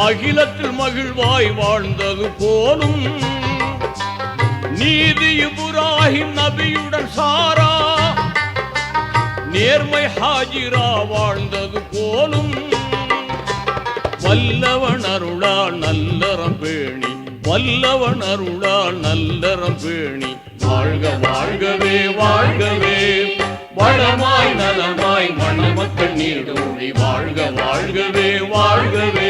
அகிலத்தில் மகிழ்வாய் வாழ்ந்தது போலும் நீதி இப்ராஹிம் நபியுடன் சாரா நேர்மை ஹாஜிரா வாழ்ந்தது போலும் வல்லவன் அருளால் நல்லறம் பேணி வல்லவன் அருளால் நல்லறம் பேணி வாழ்க வாழ்கவே வாழ்கவே வளமாய் நலமாய் மணமக்கள் நீடூழி வாழ்க வாழ்கவே வாழ்கவே